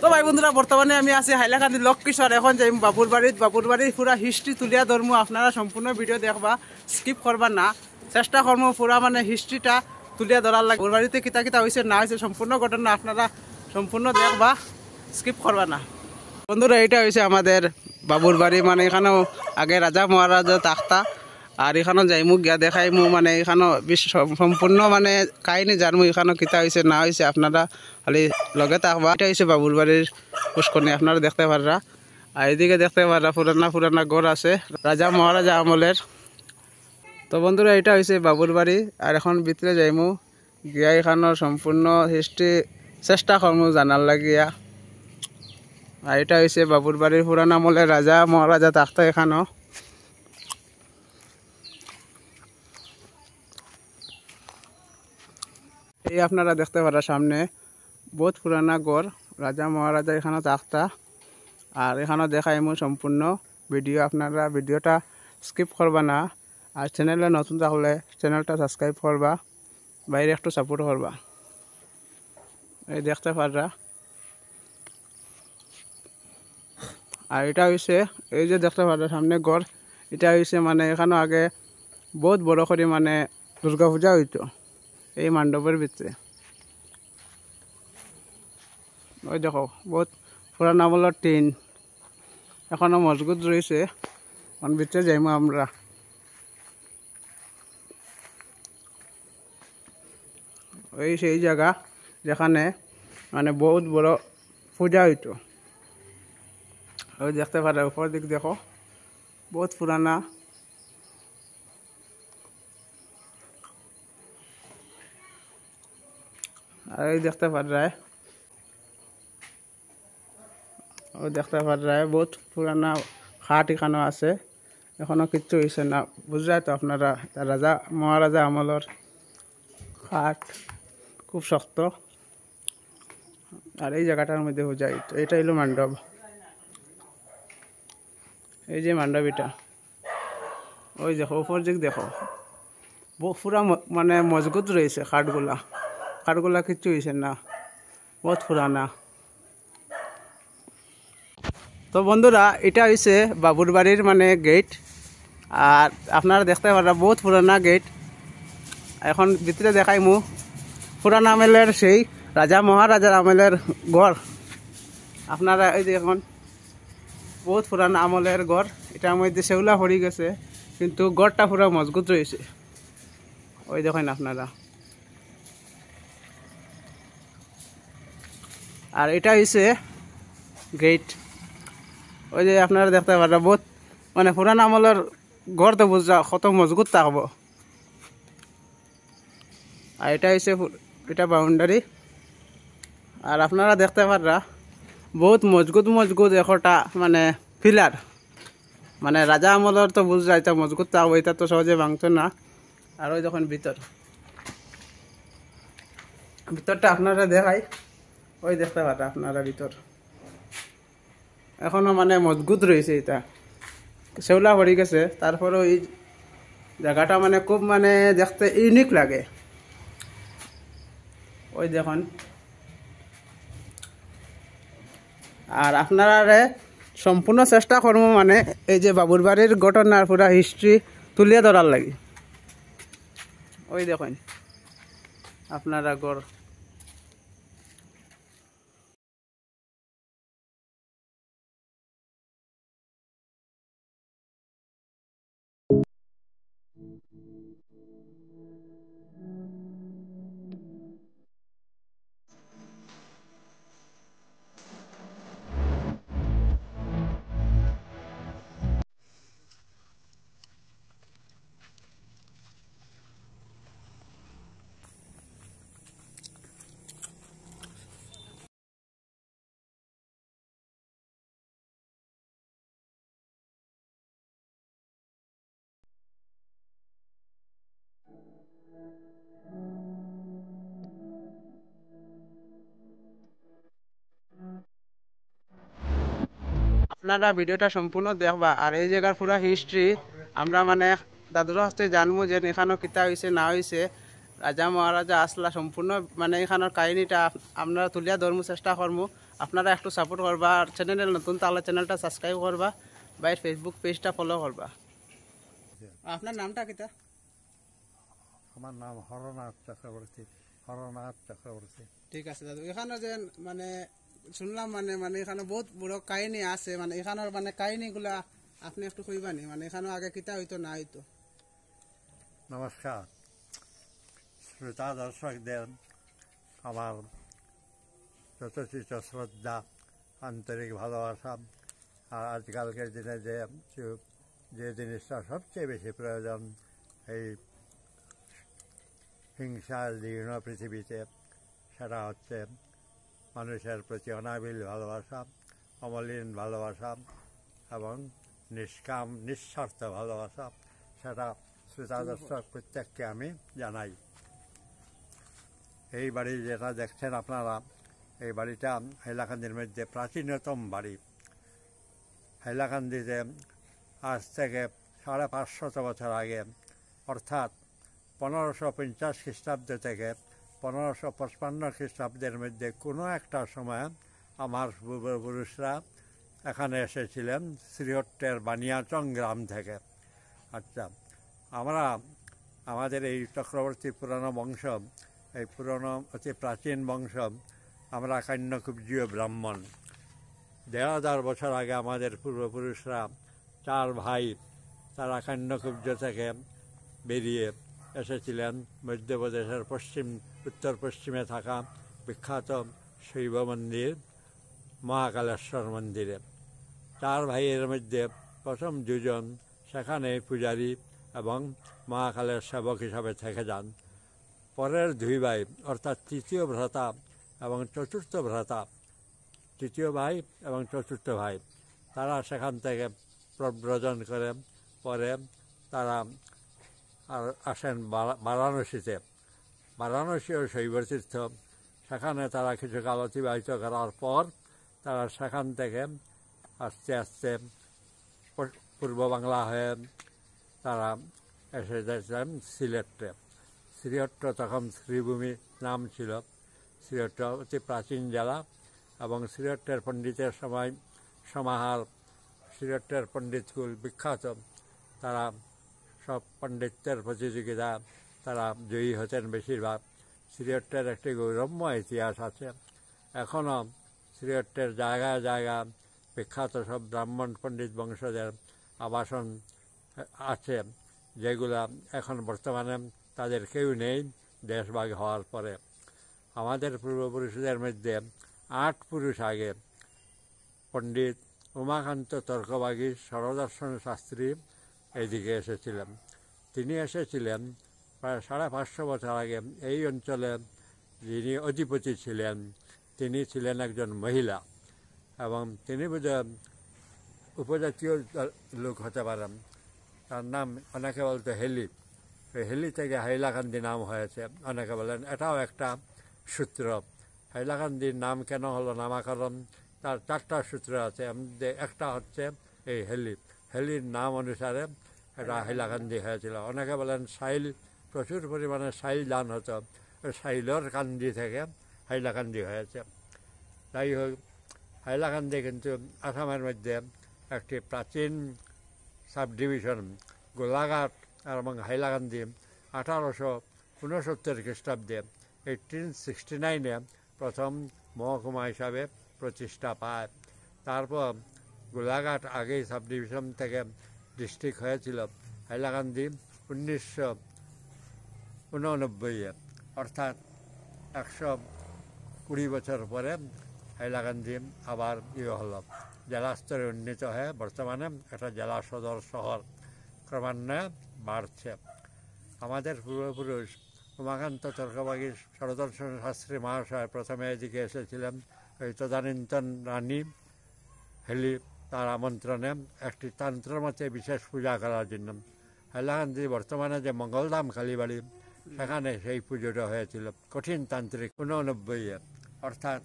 তো ভাই বন্ধুরা বর্তমানে আমি আছি হাইলাকান্দি লক্ষ্মীশ্বর। এখন যাই বাবুর বাড়ির পুরা হিস্ট্রি তুলিয়া ধরমু। আপনারা সম্পূর্ণ ভিডিও দেখবা, স্কিপ করবা না, চেষ্টা করবো পুরা মানে হিস্ট্রিটা তুলিয়া ধরার লাগে। বাবুর বাড়িতে কিতা কিতা হয়েছে না হয়েছে সম্পূর্ণ ঘটনা আপনারা সম্পূর্ণ দেখবা, স্কিপ করবা না। বন্ধুরা এটা হয়েছে আমাদের বাবুর বাড়ি, মানে এখানেও আগে রাজা মহারাজা থাকতা। আর এখানে যাইমু গিয়া দেখাইমু, মানে এখানে সম্পূর্ণ মানে কাহিনী জানমু এখানে কিতা হয়েছে না হয়েছে। আপনারা খালি লগে থাকবা। এটা হয়েছে বাবুর বাড়ির পুষ্করণী, আপনারা দেখতে পাররা। আর এদিকে দেখতে পাররা পুরানা ঘর আছে রাজা মহারাজা আমলের। তো বন্ধুরা এটা হয়েছে বাবুর বাড়ি। আর এখন ভিতরে যাইমু গিয়া এখানোর সম্পূর্ণ হিস্ট্রি চেষ্টা করমু জানার লাগিয়া। আর এটা হয়েছে বাবুর বাড়ির পুরান আমলের রাজা মহারাজা থাকতো এখানেও। এই আপনারা দেখতে পারা সামনে বহুত পুরানা ঘর, রাজা মহারাজা এখানে থাকতা। আর এখানে দেখাইমু সম্পূর্ণ ভিডিও, আপনারা ভিডিওটা স্কিপ করবা না। আর চ্যানেলে নতুন থাকলে চ্যানেলটা সাবস্ক্রাইব করবা, বাইরে একটু সাপোর্ট করবা। এই দেখতে পাররা। আর এটা হয়েছে এই যে দেখতে পাররা সামনে ঘর, এটা হয়েছে মানে এখানে আগে বহুত বড় করে মানে দুর্গা পূজা হইতো এই মণ্ডপের ভিতরে। ওই দেখো বহুত পুরান আমলের টিন এখনো মজবুত রয়েছে। ওর ভিতরে যাইমু আমরা। ওই সেই জায়গা যেখানে মানে বহুত বড় পূজা হইতো। ওই দেখতে পারে উপর দিক দেখো বহুত পুরানা। আর এই দেখতে পারায় বহুত পুরানা খাট এখানে আছে, এখনো কিচ্ছু হয়েছে না। বুঝলাই তো আপনারা, রাজা মহারাজা আমলের খাট খুব শক্ত। আর এই জায়গাটার মধ্যে বুঝাই এটা হইল মণ্ডপ। এই যে মণ্ডপ এটা, ওই দেখো উপর দিক দেখো পুরা মানে মজবুত রয়েছে খাটগুলা কিচ্ছু হয়েছে না, বহুত পুরানা। তো বন্ধুরা এটা হয়েছে বাবুর বাড়ির মানে গেট। আর আপনারা দেখতে পারা বহুত পুরানা গেট। এখন ভিতরে দেখাইমু পুরানা আমলের সেই রাজা মহারাজার আমলের ঘর। আপনারা এই যে এখন বহুত পুরানা আমলের ঘর, এটার মধ্যে সেগুলা পড়ে গেছে কিন্তু ঘরটা পুরা মজবুত রয়েছে। ওই দেখেন আপনারা। আর এটা হয়েছে গেট। ওই যে আপনারা দেখতে পারেন বহুত মানে পুরানা আমলের ঘর, তো বুঝা কত মজবুত থাকবো। আর এটা হয়েছে এটা বাউন্ডারি। আর আপনারা দেখতে পাররা বহুত মজবুত একটা মানে পিলার, মানে রাজা আমলের তো বুঝা এটা মজবুত থাকবো, এটা তো সহজে ভাঙতো না। আর ওই যখন ভিতরটা আপনারা দেখাই, ওই দেখতে পারা আপনারা ভিতর এখনো মানে মজবুত রয়েছে। এটা সেওলা পড়ে গেছে, তারপরে ওই জায়গাটা মানে খুব মানে দেখতে ইউনিক লাগে। ওই দেখুন। আর আপনারা সম্পূর্ণ চেষ্টা করবো মানে এই যে বাবুর বাড়ির ঘটনার পুরা হিস্ট্রি তুলিয়ে ধরার লাগে। ওই দেখুন আপনারা ঘর। আপনারা ভিডিওটা সম্পূর্ণ দেখবা। আর এই জায়গার পুরা হিস্ট্রি আমরা মানে দাদুর কাছে জানবো যে এখানে কিতা হয়েছে না হয়েছে, রাজা মহারাজা আসলা সম্পূর্ণ মানে এখানের কাহিনীটা আমরা তুলিয়া ধরমু চেষ্টা করবো। আপনারা একটু সাপোর্ট করবা, আর চ্যানেল নতুন তাহলে চ্যানেলটা সাবস্ক্রাইব করবা, বাইর ফেসবুক পেজটা ফলো করবা। আপনার নামটা কিতা? আমার নাম হরনাথ চক্রবর্তী। হরনাথ চক্রবর্তী। ঠিক আছে দাদু। এখানে যে মানে শুনলাম মানে মানে এখানে বহুত বড় কাহিনী আছে, মানে এখানের মানে কাহিনীগুলা আপনি একটু কইবানি, মানে এখানে আগে কিতা হইতো না হইতো? নমস্কার শ্রোতা দর্শকদের আমার যথোচিত শ্রদ্ধা, আন্তরিক ভালোবাসা। আর আজকালকার দিনে যে জিনিসটা সবচেয়ে বেশি প্রয়োজন এই হিংসার জীর্ণ পৃথিবীতে, সেটা হচ্ছে মানুষের প্রতি অনাবিল ভালোবাসা, অমলিন ভালোবাসা এবং নিষ্কাম নিঃস্বার্থ ভালোবাসা। সেটা শ্রোতা দর্শক প্রত্যেককে আমি জানাই। এই বাড়ি যেটা দেখছেন আপনারা, এই বাড়িটা হাইলাকান্দির মধ্যে প্রাচীনতম বাড়ি। হাইলাকান্দিতে আজ থেকে 550 বছর আগে, অর্থাৎ 1550 খ্রিস্টাব্দ থেকে 1555 খ্রিস্টাব্দের মধ্যে কোনো একটা সময় আমার পূর্বপুরুষরা এখানে এসেছিলেন শ্রীহট্টের বানিয়াচং গ্রাম থেকে। আচ্ছা, আমাদের এই চক্রবর্তী পুরানো বংশ, এই পুরনো অতি প্রাচীন বংশ, আমরা কান্যকুব্জীয় ব্রাহ্মণ। 1000 বছর আগে আমাদের পূর্বপুরুষরা 4 ভাই, তারা কান্যকুব্জ থেকে বেরিয়ে এসেছিলেন মধ্যপ্রদেশের উত্তর পশ্চিমে থাকা বিখ্যাত শৈব মন্দির মহাকালেশ্বর মন্দিরে। 4 ভাইয়ের মধ্যে প্রথম 2 জন সেখানে পূজারী এবং মহাকালের সেবক হিসাবে থেকে যান। পরের 2 ভাই, অর্থাৎ তৃতীয় ভ্রাতা এবং চতুর্থ ভ্রাতা, তৃতীয় ভাই এবং চতুর্থ ভাই, তারা সেখান থেকে প্রব্রজন করে পরে তারা আর আসেন বারাণসীতে। বারাণসীও শৈবতীর্থ, সেখানে তারা কিছুকাল অতিবাহিত করার পর তারা সেখান থেকে আস্তে আস্তে পূর্ব বাংলা হয়ে তারা এসে যাচ্ছেন সিলেটে। শ্রীহট্ট তখন শ্রীভূমি নাম ছিল। শ্রীহট্ট অতি প্রাচীন জেলা এবং শ্রীহট্টের পণ্ডিতের সমাহার, শ্রীহট্টের পণ্ডিতকুল বিখ্যাত। তারা সব পণ্ডিতের প্রতিযোগিতা তারা জয়ী হতেন বেশিরভাগ। শ্রীহট্টের একটি গৌরবময় ইতিহাস আছে। এখনও শ্রীহট্টের জায়গায় জায়গায় বিখ্যাত সব ব্রাহ্মণ পণ্ডিত বংশদের আবাসন আছে, যেগুলা এখন বর্তমানে তাদের কেউ নেই দেশভাগ হওয়ার পরে। আমাদের পূর্বপুরুষদের মধ্যে 8 পুরুষ আগে পণ্ডিত উমাকান্ত তর্কবাগী সরদর্শন শাস্ত্রী এইদিকে এসেছিলেন। তিনি এসেছিলেন প্রায় 550 বছর আগে। এই অঞ্চলে যিনি অধিপতি ছিলেন তিনি ছিলেন একজন মহিলা, এবং তিনি বোধহয় উপজাতীয় লোক হতে পারেন। তার নাম অনেকে বলতো হেলি। ওই হেলি থেকে হাইলাকান্দি নাম হয়েছে অনেকে বলেন। এটাও একটা সূত্র। হাইলাকান্দির নাম কেন হলো নামাকরণ, তার 4টা সূত্র আছে। একটা হচ্ছে এই হেলির নাম অনুসারে এটা হাইলাকান্দি হয়েছিল। অনেকে বলেন সাইল, প্রচুর পরিমাণে সাইল ধান হতো, ওই সাইলর কান্দি থেকে হাইলাকান্দি হয়েছে। যাই হোক, হাইলাকান্দি কিন্তু আসামের মধ্যে একটি প্রাচীন সাব ডিভিশন। গোলাঘাট এবং হাইলাকান্দি 1869 খ্রিস্টাব্দে 1869-এ প্রথম মহকুমা হিসাবে প্রতিষ্ঠা পায়। তারপর গোলাঘাট আগেই সাব ডিভিশন থেকে ডিস্ট্রিক্ট হয়েছিল। হাইলাকান্দি 1989-এ, অর্থাৎ 120 বছর পরে হাইলাকান্দি আবার হলো জেলা স্তরে উন্নীত হয়ে বর্তমানে একটা জেলা সদর শহর ক্রমান্বয়ে বাড়ছে। আমাদের পূর্বপুরুষ উমাকান্ত তর্কবাগী সরদর্শন শাস্ত্রী মহাশয় প্রথমে এদিকে এসেছিলেন ওই তদানীন্তন রানী হেলি তার আমন্ত্রণে একটি তন্ত্রমতে বিশেষ পূজা করার জন্য। হাইলাকান্দি বর্তমানে যে মঙ্গলধাম কালীবাড়ি, সেখানে সেই পুজোটা হয়েছিল কঠিন তান্ত্রিক 89-এ, অর্থাৎ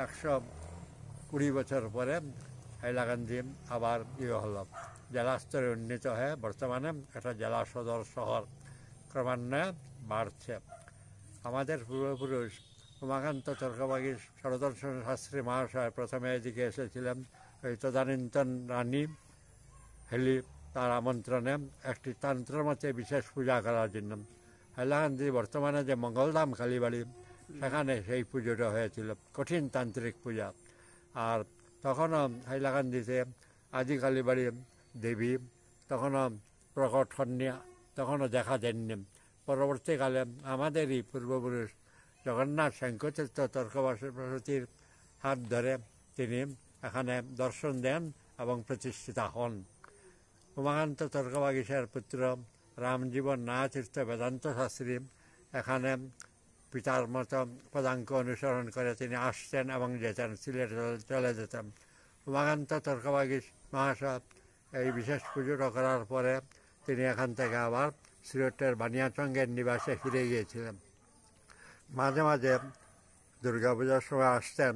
120 বছর পরে হাইলাকান্দি আবার হলো জেলা স্তরে উন্নীত হয়ে বর্তমানে একটা জেলা সদর শহর ক্রমান্বয়ে বাড়ছে। আমাদের পূর্বপুরুষ উমাকান্ত তর্কবাগী সরদর্শন শাস্ত্রী মহাশয় প্রথমে এদিকে এসেছিলেন ওই তদানীন্তন রানী হেলি তার আমন্ত্রণে একটি তন্ত্রমতে বিশেষ পূজা করার জন্য। হাইলাকান্দি বর্তমানে যে মঙ্গলধাম কালীবাড়ি সেখানে সেই পুজোটা হয়েছিল, কঠিন তান্ত্রিক পূজা। আর তখনও হাইলাকান্দিতে আদি কালীবাড়ি দেবী তখনও প্রকট হননি, তখনও দেখা দেননি। পরবর্তীকালে আমাদেরই পূর্বপুরুষ জগন্নাথ শঙ্করতীর্থ তর্কবাসীর হাত ধরে তিনি এখানে দর্শন দেন এবং প্রতিষ্ঠিতা হন। উমাকান্ত তর্কবাগীশের পুত্র রামজীবন নাথতীর্থ বেদান্ত শাস্ত্রী এখানে পিতার মতো পদাঙ্ক অনুসরণ করে তিনি আসতেন এবং যেতেন, সিলেট চলে যেতেন। উমাকান্ত তর্কবাগীশ মহাশয় এই বিশেষ পুজোটা করার পরে তিনি এখান থেকে আবার সিলেটের বানিয়াচঙ্গের নিবাসে ফিরে গিয়েছিলেন। মাঝে মাঝে দুর্গাপূজার সময় আসতেন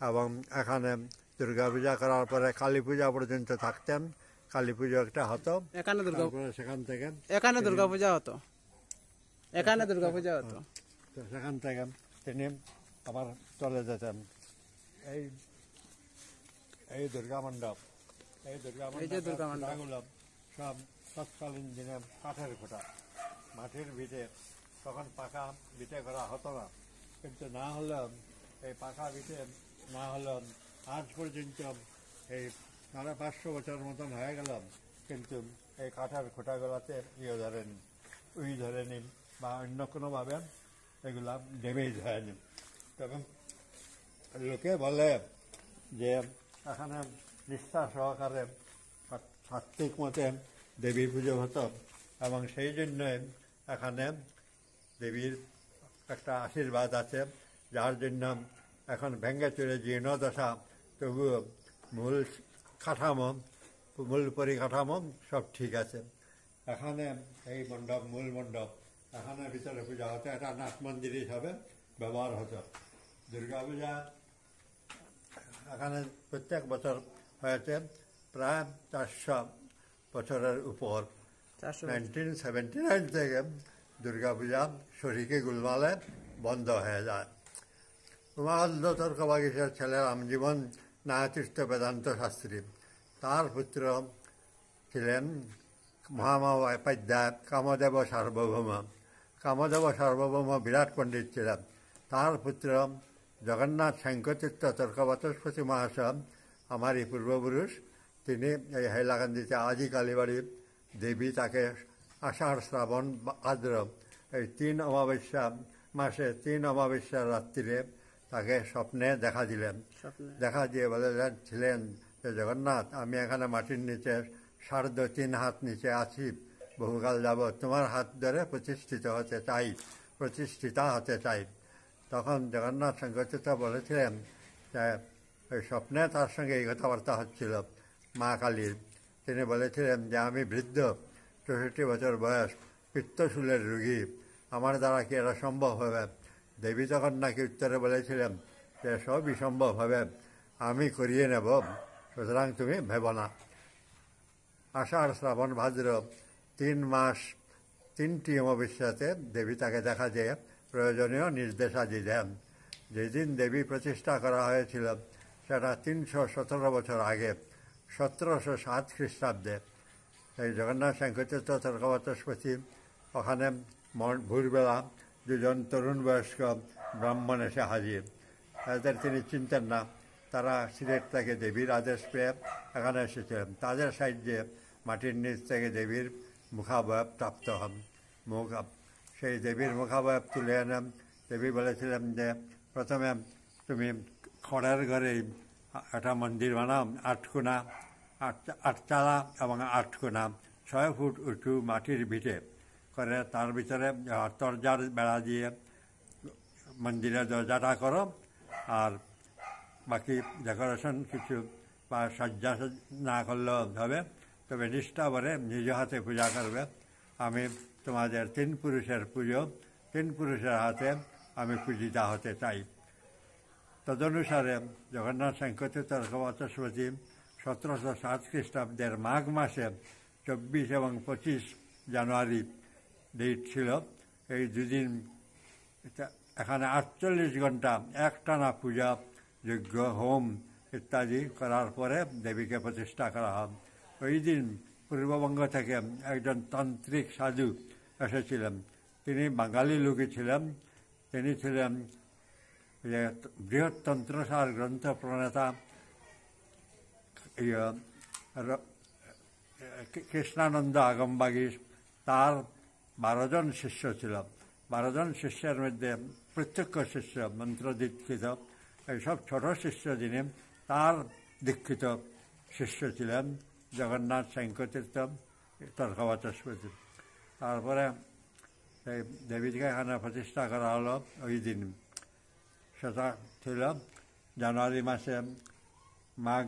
এবং এখানে দুর্গাপূজা করার পরে কালী পূজা পর্যন্ত থাকতেন। কালী পুজো একটা হতো এখানে, সেখান থেকে এখানে দুর্গাপূজা হতো, এখানে দুর্গাপূজা হতো। তো সেখান থেকে তিনি আবার চলে যেতেন এই এই দুর্গা মণ্ডপ, এই দুর্গা মণ্ডপগুলো সব তৎকালীন দিনে কাঠের খোটা, মাটির ভিটে। তখন পাকা ভিটে করা হতো না, কিন্তু না হলেও এই পাকা ভিটে না হলেও আজ পর্যন্ত এই 550 বছর মতন হয়ে গেল, কিন্তু এই কাঠের খোটাগুলোতে ধরেনি, ধরেনি বা অন্য কোনোভাবে এগুলা ড্যামেজ হয়নি। তবে লোকে বলে যে এখানে নিষ্ঠা সহকারে সাত্বিক মতে দেবী পুজো হতো এবং সেই জন্য এখানে দেবীর একটা আশীর্বাদ আছে, যার জন্য এখন ভেঙে চলে জীর্ণদশা, তবুও মূল কাঠামো, মূল পরিকাঠামো সব ঠিক আছে। এখানে এই মণ্ডপ, মূল মণ্ডপ, এখানে ভিতরে পূজা হতো, এটা নাট মন্দির হিসাবে ব্যবহার হতো। দুর্গাপূজা এখানে প্রত্যেক বছর হয়েছে প্রায় 400 বছরের উপর। 1979 থেকে দুর্গাপূজা শরীকে গুলমালে বন্ধ হয়ে যায়। উমাকান্ত তর্কবাগীশের ছেলে রামজীবন নাথতীর্থ বেদান্ত শাস্ত্রী, তার পুত্র ছিলেন মহামহোপাধ্যায় কামদেব সার্বভৌম। কামদেব সার্বভৌম বিরাট পণ্ডিত ছিলেন। তার পুত্র জগন্নাথ শঙ্করতীর্থ তর্কবাচস্পতি মহাশয়, আমারই পূর্বপুরুষ, তিনি এই হাইলাকান্দিতে আদি কালীবাড়ির দেবী, তাকে আষাঢ় শ্রাবণ ভাদ্র এই 3 অমাবস্যা মাসে 3 অমাবস্যার রাত্রিরে তাকে স্বপ্নে দেখা দিলেন। দেখা দিয়ে বলেছিলেন যে জগন্নাথ, আমি এখানে মাটির নিচে 3.5 হাত নিচে আছি, বহুকাল যাব, তোমার হাত ধরে প্রতিষ্ঠিতা হতে চাই। তখন জগন্নাথ শঙ্করতীর্থ বলেছিলেন যে ওই স্বপ্নে তার সঙ্গে এই কথাবার্তা হচ্ছিল মা কালীর। তিনি বলেছিলেন যে আমি বৃদ্ধ, 64 বছর বয়স, পিত্তশূলের রোগী, আমার দ্বারা কি এটা সম্ভব হবে? দেবী তখন নাকি উত্তরে বলেছিলেন যে সবই সম্ভব হবে, আমি করিয়ে নেব, সুতরাং তুমি ভেব না। আষাঢ় শ্রাবণ ভাদ্র 3 মাস 3টি অমাবস্যাতে দেবী তাকে দেখা দিয়ে প্রয়োজনীয় নির্দেশাদি দেন। যেদিন দেবী প্রতিষ্ঠা করা হয়েছিল সেটা 317 বছর আগে, 1707 খ্রিস্টাব্দে। এই জগন্নাথ শঙ্করতীর্থ তর্কবাচস্পতি ওখানে ভোরবেলা 2জন তরুণ বয়স্ক ব্রাহ্মণ এসে হাজির। তাদের তিনি চিনতেন না, তারা সিলেট থেকে দেবীর আদেশ পেয়ে এখানে এসেছিলেন। তাদের সাহায্যে মাটির নিচ থেকে দেবীর মুখাবয়ব প্রাপ্ত হন। সেই দেবীর মুখাবয়ব তুলে এনে দেবী বলেছিলেন যে প্রথমে তুমি খড়ের ঘরেই একটা মন্দির বানাও, 8 কোণা, 8 চালা এবং 8 কোণা, 6 ফুট উঁচু মাটির ভিটে করে তার ভিতরে দরজার বেড়া দিয়ে মন্দিরের দরজাটা করো, আর বাকি ডেকোরেশন কিছু বা সজ্জা না করলেও হবে, তবে নিষ্ঠা ভরে নিজ হাতে পূজা করবে। আমি তোমাদের 3 পুরুষের পুজো, 3 পুরুষের হাতে আমি পূজিতা হতে চাই। তদনুসারে জগন্নাথ শঙ্করতীর্থ তর্কবাচস্পতি 1707 খ্রিস্টাব্দের মাঘ মাসে 24 এবং 25 জানুয়ারি ডেট ছিল। এই 2 দিন এখানে 48 ঘন্টা একটানা পূজা যজ্ঞ হোম ইত্যাদি করার পরে দেবীকে প্রতিষ্ঠা করা হয়। ওই দিন পূর্ববঙ্গ থেকে একজন তান্ত্রিক সাধু এসেছিলেন। তিনি বাঙালি লোকই ছিলেন। তিনি ছিলেন বৃহৎ তন্ত্রসার গ্রন্থ প্রণেতা কৃষ্ণানন্দ আগমবাগীশ। তার 12 জন শিষ্য ছিল। 12 জন শিষ্যের মধ্যে প্রত্যক্ষ শিষ্য মন্ত্র দীক্ষিত, এইসব ছোট শিষ্য যিনি তার দীক্ষিত শিষ্য ছিলেন জগন্নাথ শঙ্করতীর্থ তর্কবাচস্পতি। তারপরে এই দেবীকে এখানে প্রতিষ্ঠা করা হলো ওই দিন। সেটা ছিল জানুয়ারি মাসে মাঘ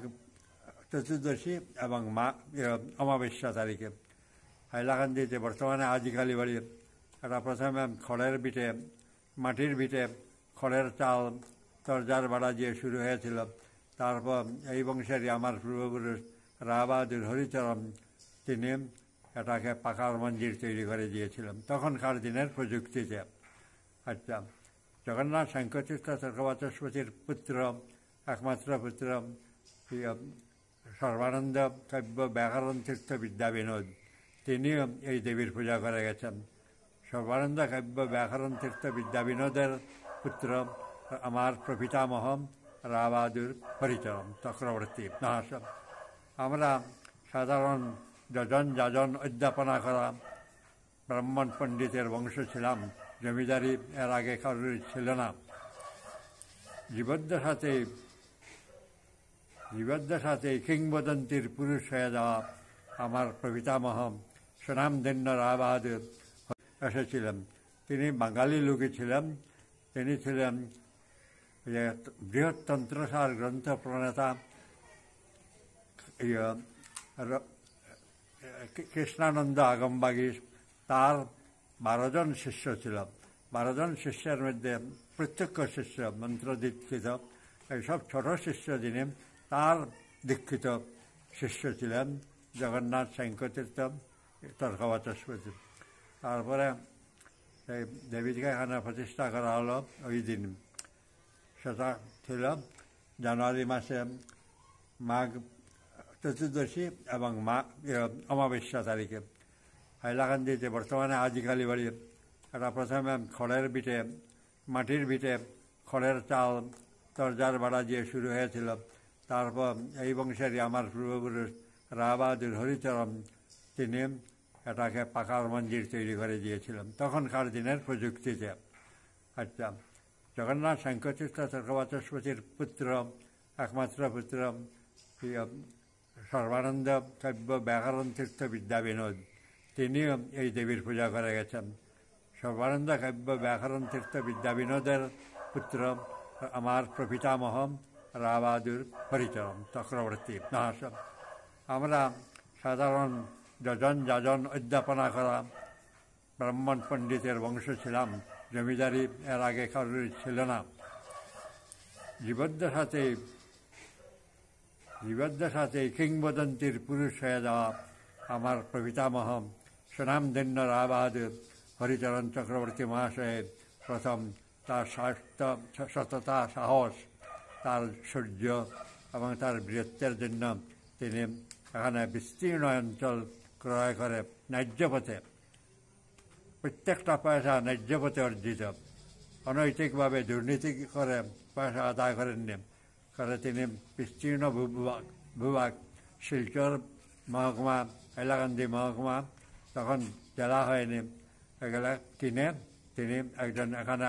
চতুর্দশী এবং অমাবস্যা তারিখে। হাইলাকান্দিতে বর্তমানে আজিকালি বাড়ি এটা প্রথমে খড়ের ভিটে, মাটির ভিটে খড়ের চাল তরজার বাড়া দিয়ে শুরু হয়েছিল। তারপর এই বংশেরই আমার পূর্বপুরুষ রাবাদুর হরিচরণ তিনি এটাকে পাকার মন্দির তৈরি করে দিয়েছিলেন তখনকার দিনের প্রযুক্তিতে। আচ্ছা, জগন্নাথ শঙ্করতীর্থ তর্কবাচস্পতির পুত্র, একমাত্র পুত্র সর্বানন্দ কাব্য ব্যাকরণ তীর্থ বিদ্যা বিনোদ, তিনিও এই দেবীর পূজা করে গেছেন। সর্বানন্দ কাব্য ব্যাকরণ তীর্থ বিদ্যা বিনোদের পুত্র আমার প্রপিতামহ রাবাদুর হরিচরণ চক্রবর্তী মহাশয়। আমরা সাধারণ যাজন অধ্যাপনা করা ব্রাহ্মণ পণ্ডিতের বংশ ছিলাম। জমিদারি এর আগে কারোর ছিল না। জীবদ্দশাতেই কিংবদন্তির পুরুষ হয়ে যাওয়া আমার প্রপিতামহ সুনামধন্য রাবাদুর এসেছিলেন। তিনি বাঙালি লোকই ছিলেন। তিনি ছিলেন বৃহৎ তন্ত্রসার গ্রন্থ প্রণেতা কৃষ্ণানন্দ আগমবাগীশ। তার 12 জন শিষ্য ছিল। 12 জন শিষ্যের মধ্যে প্রত্যক্ষ শিষ্য মন্ত্র দীক্ষিত, এইসব ছোট শিষ্য যিনি তার দীক্ষিত শিষ্য ছিলেন জগন্নাথ শঙ্করতীর্থ তর্কবাচস্পতি। তারপরে এই দেবীকে এখানে প্রতিষ্ঠা করা হলো ওই দিন। সেটা ছিল জানুয়ারি মাসে মাঘ চতুর্দশী এবং অমাবস্যা তারিখে। হাইলাকান্দিতে বর্তমানে আজিকালি বাড়ি এটা প্রথমে খড়ের ভিটে, মাটির ভিটে খড়ের চাল তরজার বাড়া দিয়ে শুরু হয়েছিল। তারপর এই বংশেরই আমার পূর্বপুরুষ রাবাদুর হরিচরণ তিনি এটাকে পাকার মন্দির তৈরি করে দিয়েছিলেন তখনকার দিনের প্রযুক্তিতে। আচ্ছা, জগন্নাথ শঙ্করতীর্থ তর্কবাচস্পতির পুত্র, একমাত্র পুত্র সর্বানন্দ কাব্য ব্যাকরণ তীর্থ বিদ্যা বিনোদ, তিনিও এই দেবীর পূজা করে গেছেন। সর্বানন্দ কাব্য ব্যাকরণ তীর্থ বিদ্যা বিনোদের পুত্র আমার প্রপিতামহ রাবাদুর হরিচরণ চক্রবর্তী মহাশয়। আমরা সাধারণ যাজন অধ্যাপনা করা ব্রাহ্মণ পণ্ডিতের বংশ ছিলাম। জমিদারি এর আগে কারোর ছিল না। জীবদ্দশাতেই কিংবদন্তির পুরুষ হয়ে যাওয়া আমার প্রপিতামহ সুনামধন্য রাবাদুর হরিচরণ চক্রবর্তী মহাশয়ের প্রথম তার সততা, সাহস, তার সূর্য এবং তার বীরত্বের জন্য তিনি এখানে বিস্তীর্ণ অঞ্চল ক্রয় করে ন্যায্যপথে, প্রত্যেকটা পয়সা ন্যায্যপথে অর্জিত, অনৈতিকভাবে দুর্নীতি করে পয়সা আদায় করেননি। করে তিনি বিস্তীর্ণ ভূভাগ শিলচর মহকুমা, হাইলাকান্দি মহকুমা তখন জেলা হয়নি, এগুলা কিনে তিনি একজন এখানে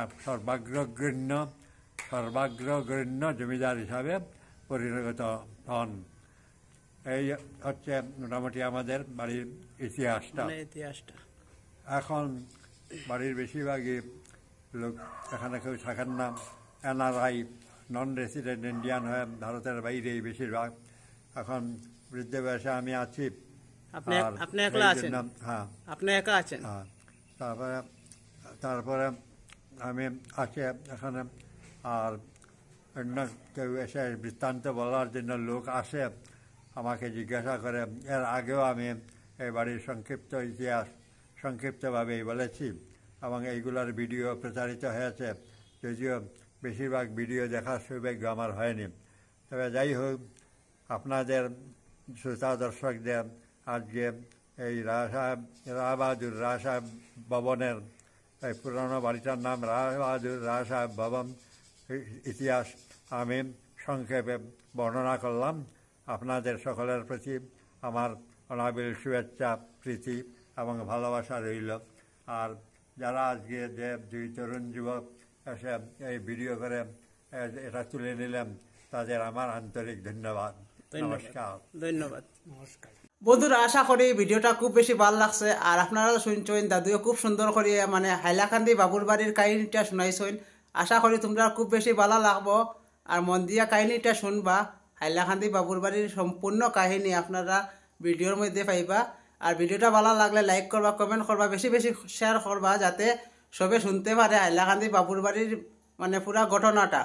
সর্বাগ্রগণ্য জমিদার হিসাবে পরিণত হন। এই হচ্ছে মোটামুটি আমাদের বাড়ির ইতিহাসটা। এখন বাড়ির বেশিরভাগই লোক এখানে কেউ থাকেন না। NRI, নন রেসিডেন্ট ইন্ডিয়ান হয়ে ভারতের বাইরেই বেশিরভাগ। এখন বৃদ্ধ বয়সে আমি আছি। হ্যাঁ, তারপরে আমি আছি এখানে। আর অন্য কেউ এসে বৃত্তান্ত বলার জন্য লোক আসে, আমাকে জিজ্ঞাসা করে। এর আগেও আমি এই বাড়ির সংক্ষিপ্ত ইতিহাস সংক্ষিপ্তভাবেই বলেছি এবং এইগুলোর ভিডিও প্রচারিত হয়েছে। যদিও বেশিরভাগ ভিডিও দেখার সৌভাগ্য আমার হয়নি। তবে যাই হোক, আপনাদের শ্রোতা দর্শকদের আজকে এই রায়বাহাদুর রায় সাহেব ভবনের, এই পুরনো বাড়িটার নাম রায়বাহাদুর রায় সাহেব ভবন, ইতিহাস আমি সংক্ষেপে বর্ণনা করলাম। আপনাদের সকলের প্রতি আমার অনাবিল শুভেচ্ছা, প্রীতি এবং ভালোবাসা রইল। আর যারা আজকে যে দুই তরুণ যুবক এসে এই ভিডিও করে এটা তুলে নিলেন, তাদের আমার আন্তরিক ধন্যবাদ। নমস্কার। ধন্যবাদ। নমস্কার বন্ধুরা, আশা করি ভিডিওটা খুব বেশি ভালো লাগছে। আর আপনারা শুনছেন দাদুও খুব সুন্দর করে মানে হাইলাকান্দি বাবুর বাড়ির কাহিনীটা শুনাইছেন। আশা করি তোমরা খুব বেশি ভালো লাগবো। আর মন দিয়া কাহিনীটা শুনবা। হাইলাকান্দি বাবুর বাড়ির সম্পূর্ণ কাহিনী আপনারা ভিডিওর মধ্যে পাইবা। আর ভিডিওটা ভালো লাগলে লাইক করবা, কমেন্ট করবা, বেশি বেশি শেয়ার করবা, যাতে সবে শুনতে পারে হাইলাকান্দি বাবুর বাড়ির মানে পুরা ঘটনাটা।